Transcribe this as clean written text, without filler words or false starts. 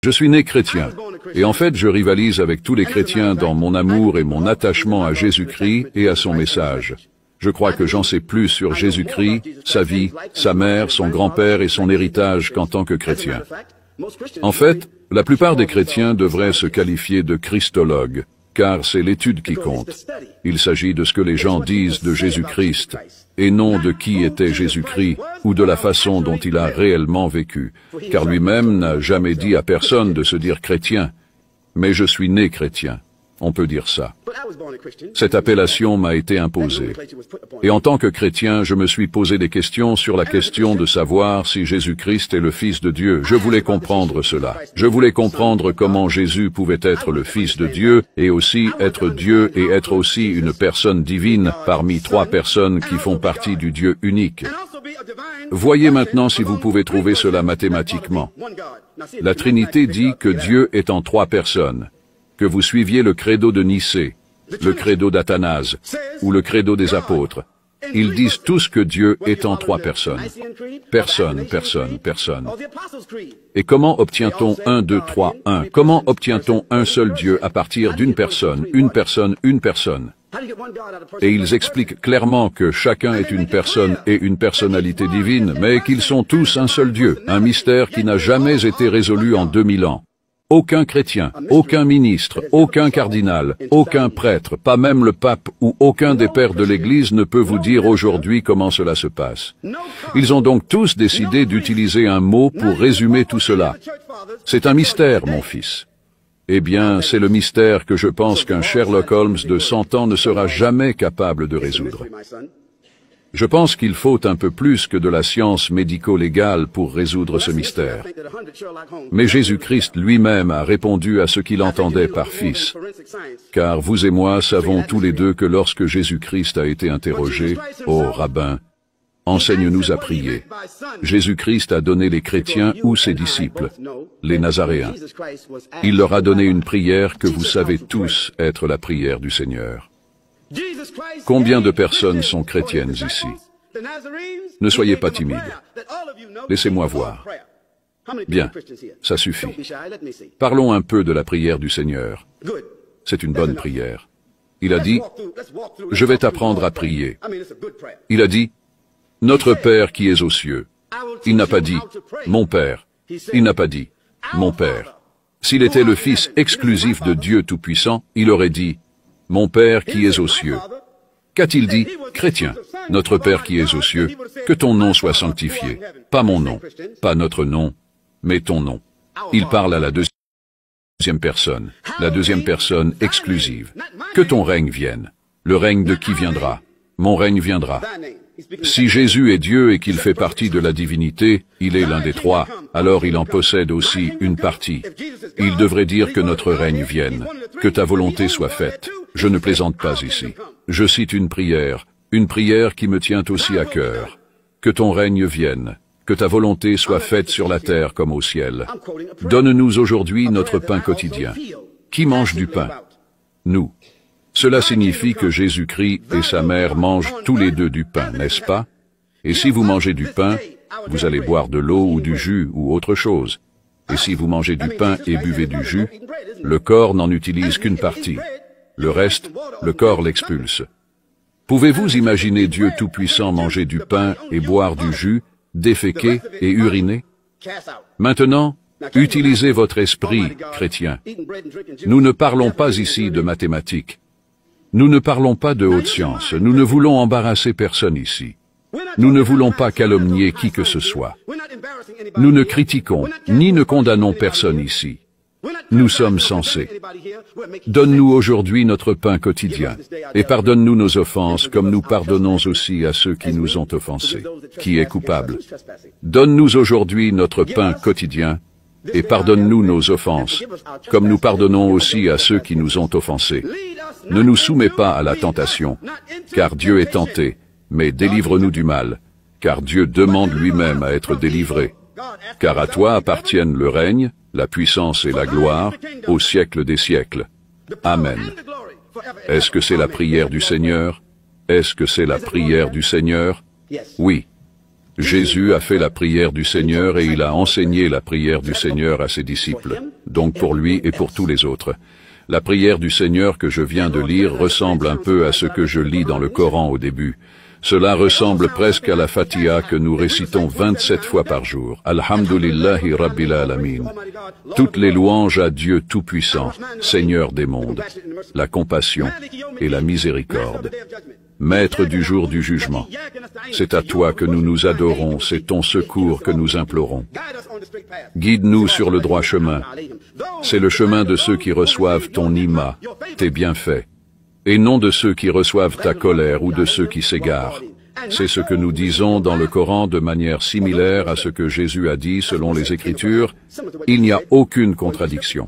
Je suis né chrétien, et en fait je rivalise avec tous les chrétiens dans mon amour et mon attachement à Jésus-Christ et à son message. Je crois que j'en sais plus sur Jésus-Christ, sa vie, sa mère, son grand-père et son héritage qu'en tant que chrétien. En fait, la plupart des chrétiens devraient se qualifier de christologues, car c'est l'étude qui compte. Il s'agit de ce que les gens disent de Jésus-Christ, et non de qui était Jésus-Christ, ou de la façon dont il a réellement vécu, car lui-même n'a jamais dit à personne de se dire chrétien. Mais je suis né chrétien, on peut dire ça. Cette appellation m'a été imposée. Et en tant que chrétien, je me suis posé des questions sur la question de savoir si Jésus-Christ est le Fils de Dieu. Je voulais comprendre cela. Je voulais comprendre comment Jésus pouvait être le Fils de Dieu et aussi être Dieu et être aussi une personne divine parmi trois personnes qui font partie du Dieu unique. Voyez maintenant si vous pouvez trouver cela mathématiquement. La Trinité dit que Dieu est en trois personnes. Que vous suiviez le credo de Nicée, le credo d'Athanase, ou le credo des apôtres. Ils disent tous que Dieu est en trois personnes. Personne, personne, personne. Et comment obtient-on 1, 2, 3, 1? Comment obtient-on un seul Dieu à partir d'une personne, une personne, une personne? Et ils expliquent clairement que chacun est une personne et une personnalité divine, mais qu'ils sont tous un seul Dieu, un mystère qui n'a jamais été résolu en 2000 ans. Aucun chrétien, aucun ministre, aucun cardinal, aucun prêtre, pas même le pape ou aucun des pères de l'Église ne peut vous dire aujourd'hui comment cela se passe. Ils ont donc tous décidé d'utiliser un mot pour résumer tout cela. C'est un mystère, mon fils. Eh bien, c'est le mystère que je pense qu'un Sherlock Holmes de 100 ans ne sera jamais capable de résoudre. Je pense qu'il faut un peu plus que de la science médico-légale pour résoudre ce mystère. Mais Jésus-Christ lui-même a répondu à ce qu'il entendait par Fils. Car vous et moi savons tous les deux que lorsque Jésus-Christ a été interrogé, « Ô rabbin, enseigne-nous à prier », Jésus-Christ a donné les chrétiens ou ses disciples, les Nazaréens. Il leur a donné une prière que vous savez tous être la prière du Seigneur. Combien de personnes sont chrétiennes ici? Ne soyez pas timides. Laissez-moi voir. Bien, ça suffit. Parlons un peu de la prière du Seigneur. C'est une bonne prière. Il a dit, « Je vais t'apprendre à prier ». Il a dit, « Notre Père qui es aux cieux ». Il n'a pas dit, « Mon Père ». Il n'a pas dit, « Mon Père ». S'il était le Fils exclusif de Dieu Tout-Puissant, il aurait dit, « Mon Père qui es aux cieux ». Qu'a-t-il dit? Chrétien, notre Père qui es aux cieux, que ton nom soit sanctifié. Pas mon nom, pas notre nom, mais ton nom. Il parle à la deuxième personne, la deuxième personne exclusive. Que ton règne vienne. Le règne de qui viendra? Mon règne viendra. Si Jésus est Dieu et qu'il fait partie de la divinité, il est l'un des trois, alors il en possède aussi une partie. Il devrait dire que notre règne vienne, que ta volonté soit faite. Je ne plaisante pas ici. Je cite une prière qui me tient aussi à cœur. Que ton règne vienne, que ta volonté soit faite sur la terre comme au ciel. Donne-nous aujourd'hui notre pain quotidien. Qui mange du pain? Nous. Cela signifie que Jésus-Christ et sa mère mangent tous les deux du pain, n'est-ce pas? Et si vous mangez du pain, vous allez boire de l'eau ou du jus ou autre chose. Et si vous mangez du pain et buvez du jus, le corps n'en utilise qu'une partie. Le reste, le corps l'expulse. Pouvez-vous imaginer Dieu Tout-Puissant manger du pain et boire du jus, déféquer et uriner? Maintenant, utilisez votre esprit, chrétien. Nous ne parlons pas ici de mathématiques. Nous ne parlons pas de haute science. Nous ne voulons embarrasser personne ici. Nous ne voulons pas calomnier qui que ce soit. Nous ne critiquons ni ne condamnons personne ici. Nous sommes censés. Donne-nous aujourd'hui notre pain quotidien, et pardonne-nous nos offenses comme nous pardonnons aussi à ceux qui nous ont offensés. Qui est coupable? Donne-nous aujourd'hui notre pain quotidien, et pardonne-nous nos offenses, comme nous pardonnons aussi à ceux qui nous ont offensés. Ne nous soumets pas à la tentation, car Dieu est tenté, mais délivre-nous du mal, car Dieu demande lui-même à être délivré. Car à toi appartiennent le règne, la puissance et la gloire, au siècle des siècles. Amen. Est-ce que c'est la prière du Seigneur? Est-ce que c'est la prière du Seigneur? Oui. Jésus a fait la prière du Seigneur et il a enseigné la prière du Seigneur à ses disciples, donc pour lui et pour tous les autres. La prière du Seigneur que je viens de lire ressemble un peu à ce que je lis dans le Coran au début. Cela ressemble presque à la Fatiha que nous récitons 27 fois par jour. Alhamdulillahi Rabbil Alamin. Toutes les louanges à Dieu Tout-Puissant, Seigneur des mondes, la compassion et la miséricorde. Maître du jour du jugement, c'est à toi que nous nous adorons, c'est ton secours que nous implorons. Guide-nous sur le droit chemin. C'est le chemin de ceux qui reçoivent ton ima, tes bienfaits, et non de ceux qui reçoivent ta colère ou de ceux qui s'égarent. C'est ce que nous disons dans le Coran de manière similaire à ce que Jésus a dit selon les Écritures. Il n'y a aucune contradiction.